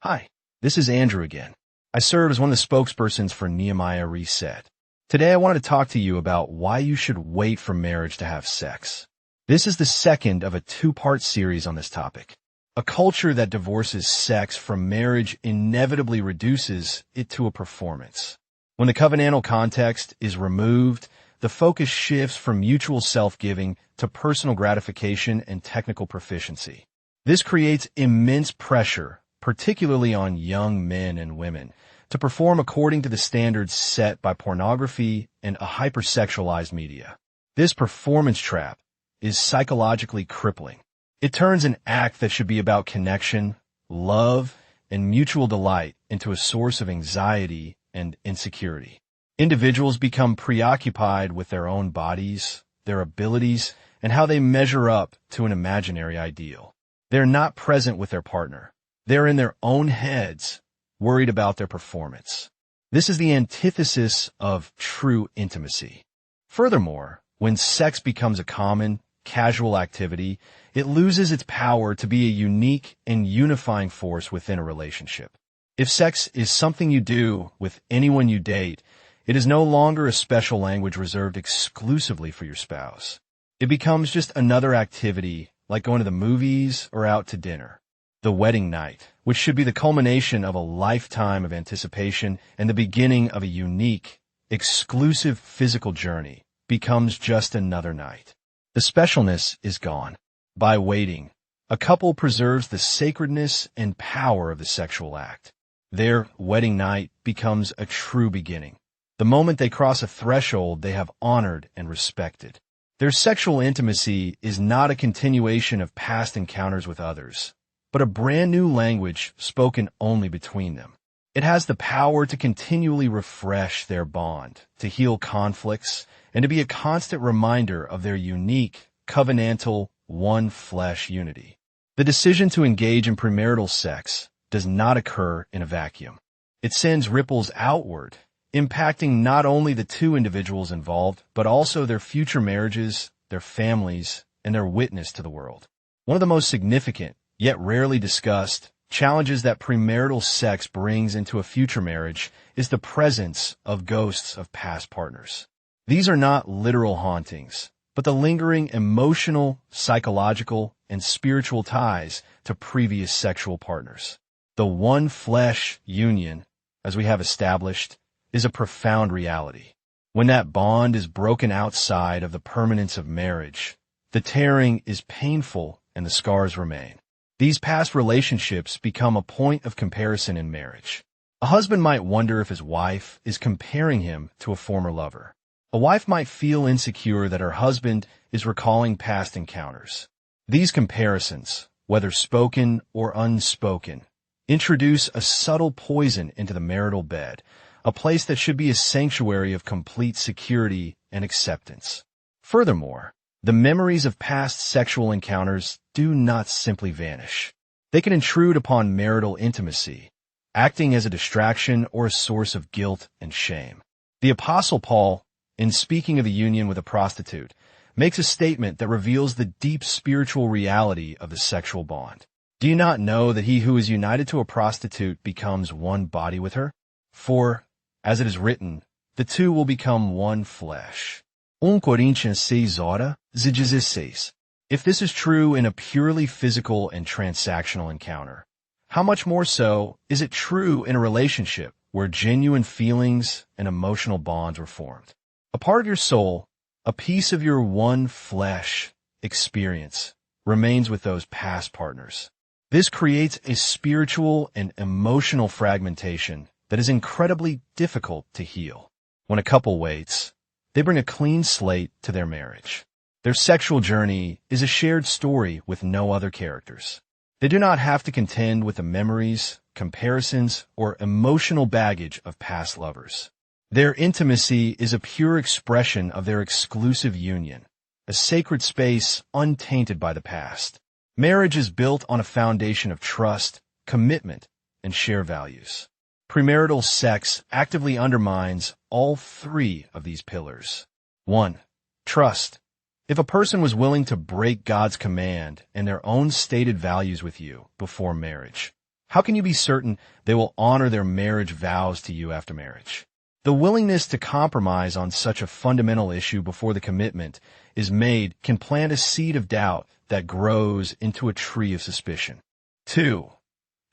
Hi, this is Andrew again. I serve as one of the spokespersons for Nehemiah Reset. Today I wanted to talk to you about why you should wait for marriage to have sex. This is the second of a two-part series on this topic. A culture that divorces sex from marriage inevitably reduces it to a performance. When the covenantal context is removed, the focus shifts from mutual self-giving to personal gratification and technical proficiency. This creates immense pressure, particularly on young men and women, to perform according to the standards set by pornography and a hypersexualized media. This performance trap is psychologically crippling. It turns an act that should be about connection, love, and mutual delight into a source of anxiety and insecurity. Individuals become preoccupied with their own bodies, their abilities, and how they measure up to an imaginary ideal. They're not present with their partner. They're in their own heads, worried about their performance. This is the antithesis of true intimacy. Furthermore, when sex becomes a common, casual activity, it loses its power to be a unique and unifying force within a relationship. If sex is something you do with anyone you date, it is no longer a special language reserved exclusively for your spouse. It becomes just another activity, like going to the movies or out to dinner. The wedding night, which should be the culmination of a lifetime of anticipation and the beginning of a unique, exclusive physical journey, becomes just another night. The specialness is gone. By waiting, a couple preserves the sacredness and power of the sexual act. Their wedding night becomes a true beginning. The moment they cross a threshold they have honored and respected. Their sexual intimacy is not a continuation of past encounters with others, but a brand new language spoken only between them. It has the power to continually refresh their bond, to heal conflicts, and to be a constant reminder of their unique, covenantal, one-flesh unity. The decision to engage in premarital sex does not occur in a vacuum. It sends ripples outward, impacting not only the two individuals involved, but also their future marriages, their families, and their witness to the world. One of the most significant, yet rarely discussed, challenges that premarital sex brings into a future marriage is the presence of ghosts of past partners. These are not literal hauntings, but the lingering emotional, psychological, and spiritual ties to previous sexual partners. The one-flesh union, as we have established, is a profound reality. When that bond is broken outside of the permanence of marriage, the tearing is painful and the scars remain. These past relationships become a point of comparison in marriage. A husband might wonder if his wife is comparing him to a former lover. A wife might feel insecure that her husband is recalling past encounters. These comparisons, whether spoken or unspoken, introduce a subtle poison into the marital bed, a place that should be a sanctuary of complete security and acceptance. Furthermore, the memories of past sexual encounters do not simply vanish. They can intrude upon marital intimacy, acting as a distraction or a source of guilt and shame. The Apostle Paul, in speaking of the union with a prostitute, makes a statement that reveals the deep spiritual reality of the sexual bond. Do you not know that he who is united to a prostitute becomes one body with her? For, as it is written, the two will become one flesh. 1 Coríntios 6:16. If this is true in a purely physical and transactional encounter, how much more so is it true in a relationship where genuine feelings and emotional bonds were formed? A part of your soul, a piece of your one flesh experience, remains with those past partners. This creates a spiritual and emotional fragmentation that is incredibly difficult to heal. When a couple waits, they bring a clean slate to their marriage. Their sexual journey is a shared story with no other characters. They do not have to contend with the memories, comparisons, or emotional baggage of past lovers. Their intimacy is a pure expression of their exclusive union, a sacred space untainted by the past. Marriage is built on a foundation of trust, commitment, and shared values. Premarital sex actively undermines all three of these pillars. 1. Trust. If a person was willing to break God's command and their own stated values with you before marriage, how can you be certain they will honor their marriage vows to you after marriage? The willingness to compromise on such a fundamental issue before the commitment is made can plant a seed of doubt that grows into a tree of suspicion. 2.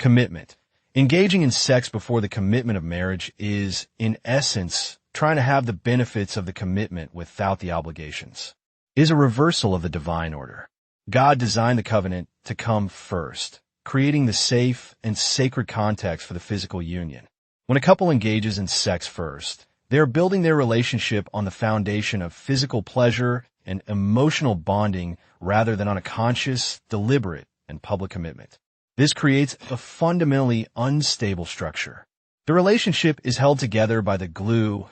Commitment. Engaging in sex before the commitment of marriage is, in essence, trying to have the benefits of the commitment without the obligations. It is a reversal of the divine order. God designed the covenant to come first, creating the safe and sacred context for the physical union. When a couple engages in sex first, they are building their relationship on the foundation of physical pleasure and emotional bonding rather than on a conscious, deliberate, and public commitment. This creates a fundamentally unstable structure. The relationship is held together by the glue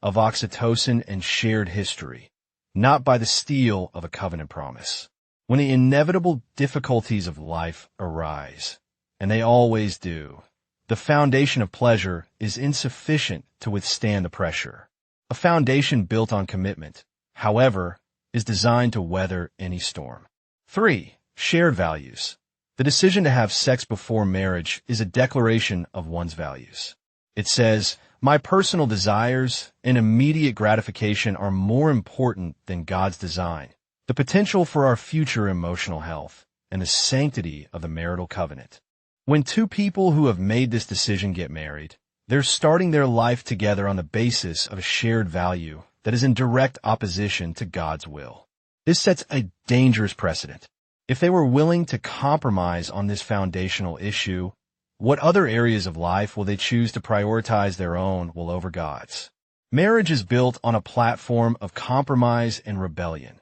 of oxytocin and shared history, not by the steel of a covenant promise. When the inevitable difficulties of life arise, and they always do, the foundation of pleasure is insufficient to withstand the pressure. A foundation built on commitment, however, is designed to weather any storm. 3. Shared values. The decision to have sex before marriage is a declaration of one's values. It says, "My personal desires and immediate gratification are more important than God's design, the potential for our future emotional health, and the sanctity of the marital covenant." When two people who have made this decision get married, they're starting their life together on the basis of a shared value that is in direct opposition to God's will. This sets a dangerous precedent. If they were willing to compromise on this foundational issue, what other areas of life will they choose to prioritize their own will over God's? Marriage is built on a platform of compromise and rebellion,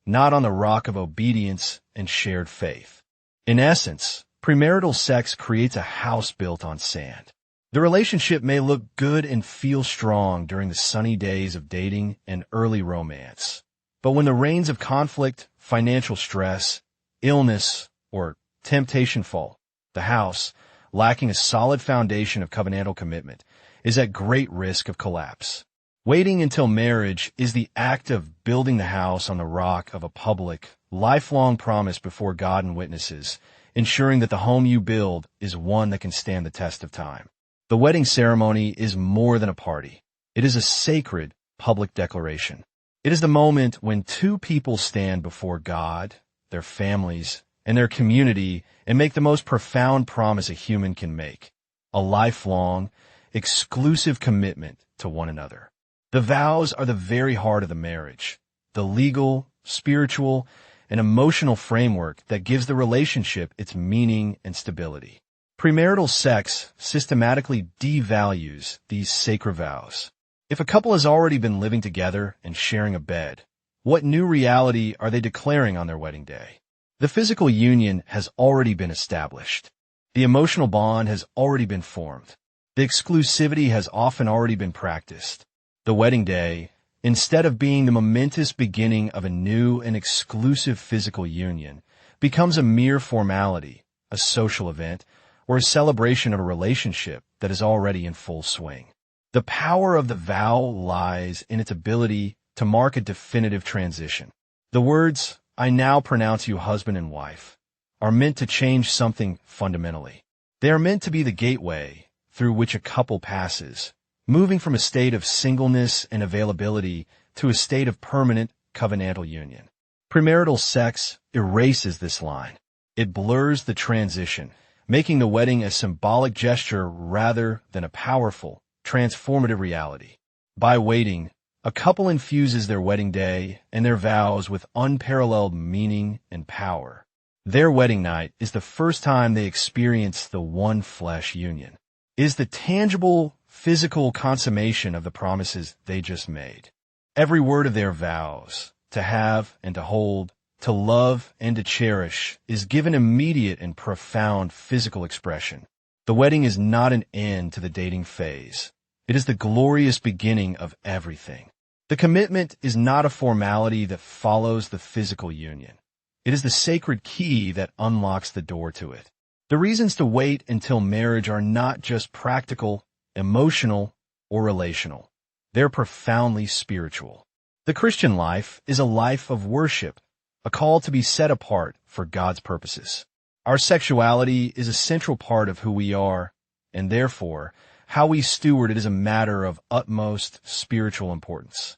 not on the rock of obedience and shared faith. In essence, premarital sex creates a house built on sand. The relationship may look good and feel strong during the sunny days of dating and early romance, but when the rains of conflict, financial stress, illness, or temptation fall, the house, lacking a solid foundation of covenantal commitment, is at great risk of collapse. Waiting until marriage is the act of building the house on the rock of a public, lifelong promise before God and witnesses, ensuring that the home you build is one that can stand the test of time. The wedding ceremony is more than a party. It is a sacred public declaration. It is the moment when two people stand before God, their families, and their community and make the most profound promise a human can make, a lifelong, exclusive commitment to one another. The vows are the very heart of the marriage, the legal, spiritual, and emotional framework that gives the relationship its meaning and stability. Premarital sex systematically devalues these sacred vows. If a couple has already been living together and sharing a bed, what new reality are they declaring on their wedding day? The physical union has already been established. The emotional bond has already been formed. The exclusivity has often already been practiced. The wedding day, instead of being the momentous beginning of a new and exclusive physical union, becomes a mere formality, a social event, or a celebration of a relationship that is already in full swing. The power of the vow lies in its ability to mark a definitive transition. The words, "I now pronounce you husband and wife," are meant to change something fundamentally. They are meant to be the gateway through which a couple passes, moving from a state of singleness and availability to a state of permanent covenantal union. Premarital sex erases this line. It blurs the transition, making the wedding a symbolic gesture rather than a powerful, transformative reality. By waiting, a couple infuses their wedding day and their vows with unparalleled meaning and power. Their wedding night is the first time they experience the one flesh union. It is the tangible, physical consummation of the promises they just made. Every word of their vows, to have and to hold, to love and to cherish, is given immediate and profound physical expression. The wedding is not an end to the dating phase. It is the glorious beginning of everything. The commitment is not a formality that follows the physical union. It is the sacred key that unlocks the door to it. The reasons to wait until marriage are not just practical, emotional, or relational. They're profoundly spiritual. The Christian life is a life of worship, a call to be set apart for God's purposes. Our sexuality is a central part of who we are, and therefore, how we steward it is a matter of utmost spiritual importance.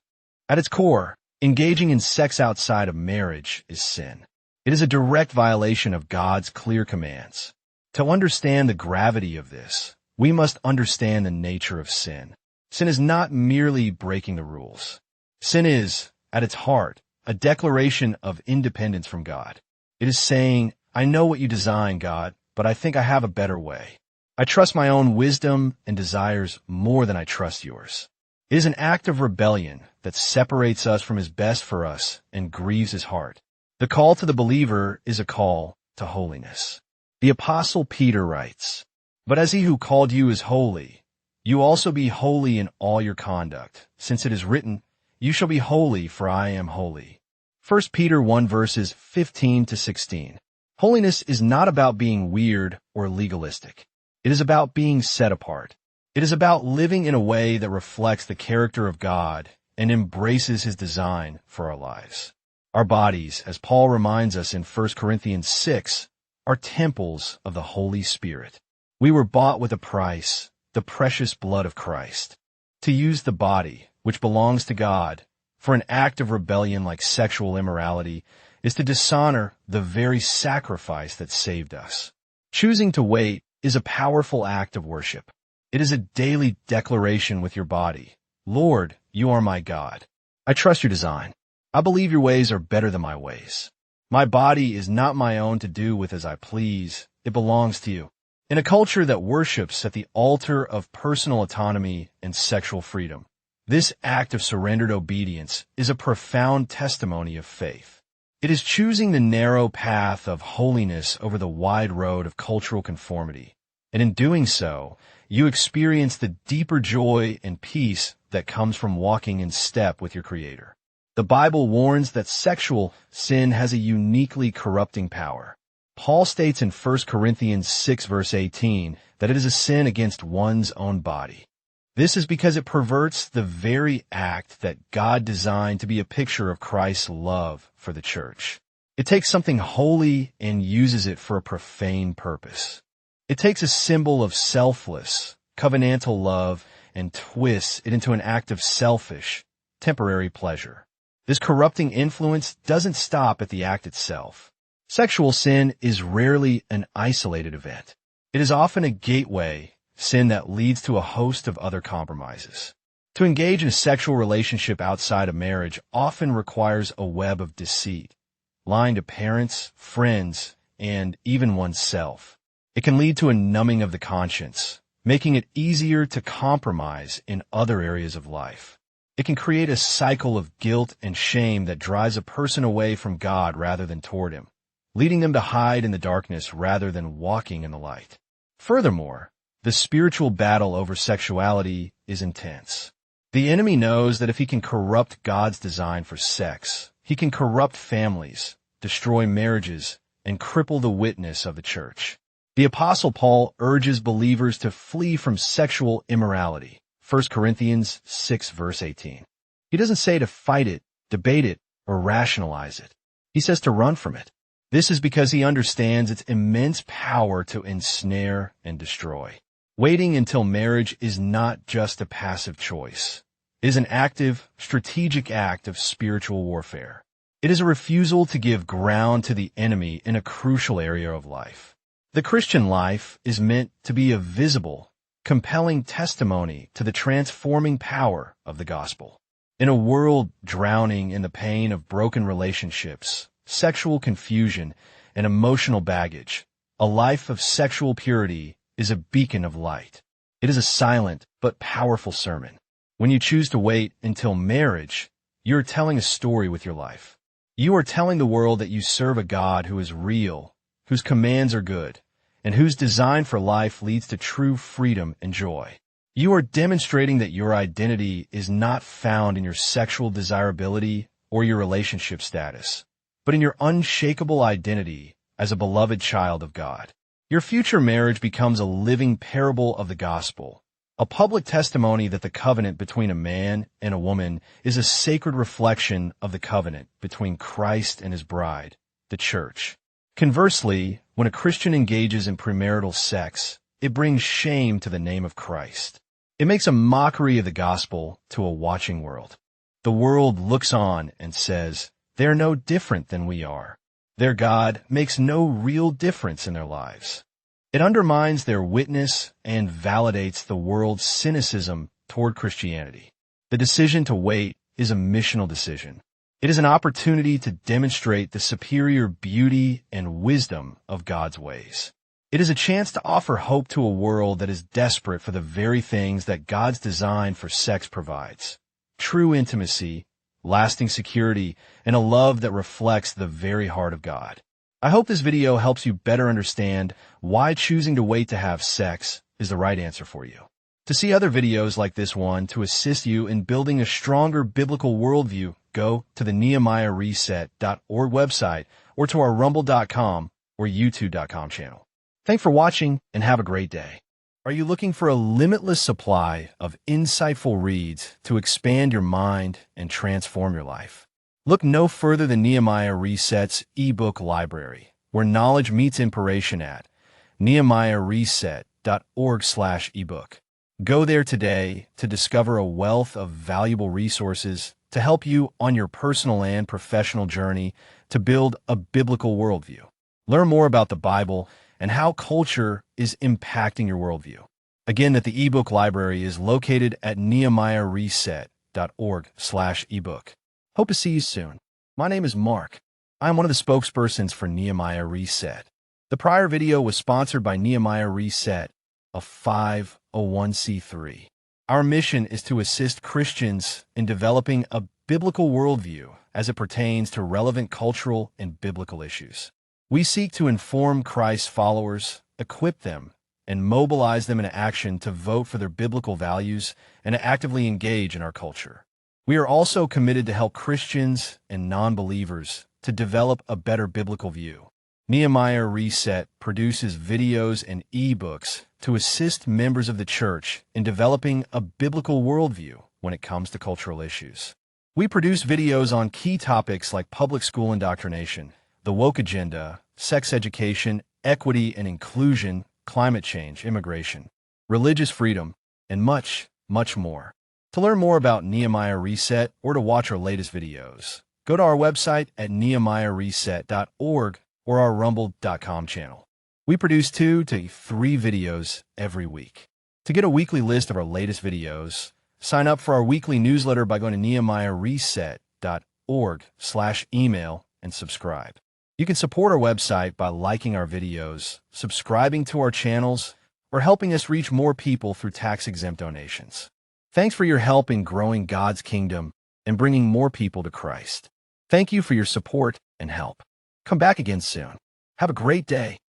At its core, engaging in sex outside of marriage is sin. It is a direct violation of God's clear commands. To understand the gravity of this, we must understand the nature of sin. Sin is not merely breaking the rules. Sin is, at its heart, a declaration of independence from God. It is saying, I know what you designed, God, but I think I have a better way. I trust my own wisdom and desires more than I trust yours. It is an act of rebellion that separates us from his best for us and grieves his heart. The call to the believer is a call to holiness. The Apostle Peter writes, But as he who called you is holy, you also be holy in all your conduct, since it is written, You shall be holy, for I am holy. 1 Peter 1 verses 15 to 16. Holiness is not about being weird or legalistic. It is about being set apart. It is about living in a way that reflects the character of God and embraces his design for our lives. Our bodies, as Paul reminds us in 1 Corinthians 6, are temples of the Holy Spirit. We were bought with a price, the precious blood of Christ. To use the body, which belongs to God, for an act of rebellion like sexual immorality is to dishonor the very sacrifice that saved us. Choosing to wait is a powerful act of worship. It is a daily declaration with your body. Lord, you are my God. I trust your design. I believe your ways are better than my ways. My body is not my own to do with as I please. It belongs to you. In a culture that worships at the altar of personal autonomy and sexual freedom, this act of surrendered obedience is a profound testimony of faith. It is choosing the narrow path of holiness over the wide road of cultural conformity. And in doing so, you experience the deeper joy and peace that comes from walking in step with your Creator. The Bible warns that sexual sin has a uniquely corrupting power. Paul states in 1 Corinthians 6 verse 18 that it is a sin against one's own body. This is because it perverts the very act that God designed to be a picture of Christ's love for the church. It takes something holy and uses it for a profane purpose. It takes a symbol of selfless, covenantal love and twists it into an act of selfish, temporary pleasure. This corrupting influence doesn't stop at the act itself. Sexual sin is rarely an isolated event. It is often a gateway sin that leads to a host of other compromises. To engage in a sexual relationship outside of marriage often requires a web of deceit, lying to parents, friends, and even oneself. It can lead to a numbing of the conscience, making it easier to compromise in other areas of life. It can create a cycle of guilt and shame that drives a person away from God rather than toward him, leading them to hide in the darkness rather than walking in the light. Furthermore, the spiritual battle over sexuality is intense. The enemy knows that if he can corrupt God's design for sex, he can corrupt families, destroy marriages, and cripple the witness of the church. The Apostle Paul urges believers to flee from sexual immorality. 1 Corinthians 6 verse 18. He doesn't say to fight it, debate it, or rationalize it. He says to run from it. This is because he understands its immense power to ensnare and destroy. Waiting until marriage is not just a passive choice. It is an active, strategic act of spiritual warfare. It is a refusal to give ground to the enemy in a crucial area of life. The Christian life is meant to be a visible, compelling testimony to the transforming power of the gospel. In a world drowning in the pain of broken relationships, sexual confusion, and emotional baggage, a life of sexual purity is a beacon of light. It is a silent but powerful sermon. When you choose to wait until marriage, you are telling a story with your life. You are telling the world that you serve a God who is real, whose commands are good, and whose design for life leads to true freedom and joy. You are demonstrating that your identity is not found in your sexual desirability or your relationship status, but in your unshakable identity as a beloved child of God. Your future marriage becomes a living parable of the gospel, A public testimony that the covenant between a man and a woman is a sacred reflection of the covenant between Christ and his bride, the church. Conversely, when a Christian engages in premarital sex, it brings shame to the name of Christ. It makes a mockery of the gospel to a watching world. The world looks on and says, they're no different than we are. Their God makes no real difference in their lives. It undermines their witness and validates the world's cynicism toward Christianity. The decision to wait is a missional decision. It is an opportunity to demonstrate the superior beauty and wisdom of God's ways. It is a chance to offer hope to a world that is desperate for the very things that God's design for sex provides: true intimacy, lasting security, and a love that reflects the very heart of God. I hope this video helps you better understand why choosing to wait to have sex is the right answer for you. To see other videos like this one to assist you in building a stronger biblical worldview, go to the NehemiahReset.org website or to our Rumble.com or YouTube.com channel. Thanks for watching and have a great day. Are you looking for a limitless supply of insightful reads to expand your mind and transform your life? Look no further than Nehemiah Reset's ebook library, where knowledge meets inspiration at NehemiahReset.org/ebook. Go there today to discover a wealth of valuable resources to help you on your personal and professional journey to build a biblical worldview. Learn more about the Bible and how culture is impacting your worldview. Again, that the ebook library is located at NehemiahReset.org/ebook. Hope to see you soon. My name is Mark. I am one of the spokespersons for Nehemiah Reset. The prior video was sponsored by Nehemiah Reset, a 501c3. Our mission is to assist Christians in developing a biblical worldview as it pertains to relevant cultural and biblical issues. We seek to inform Christ's followers, equip them, and mobilize them into action to vote for their biblical values and to actively engage in our culture. We are also committed to help Christians and non-believers to develop a better biblical view. Nehemiah Reset produces videos and ebooks to assist members of the church in developing a biblical worldview when it comes to cultural issues. We produce videos on key topics like public school indoctrination, the woke agenda, sex education, equity and inclusion, climate change, immigration, religious freedom, and much, much more. To learn more about Nehemiah Reset or to watch our latest videos, go to our website at NehemiahReset.org or our Rumble.com channel. We produce 2 to 3 videos every week. To get a weekly list of our latest videos, sign up for our weekly newsletter by going to NehemiahReset.org/email and subscribe. You can support our website by liking our videos, subscribing to our channels, or helping us reach more people through tax-exempt donations. Thanks for your help in growing God's kingdom and bringing more people to Christ. Thank you for your support and help. Come back again soon. Have a great day.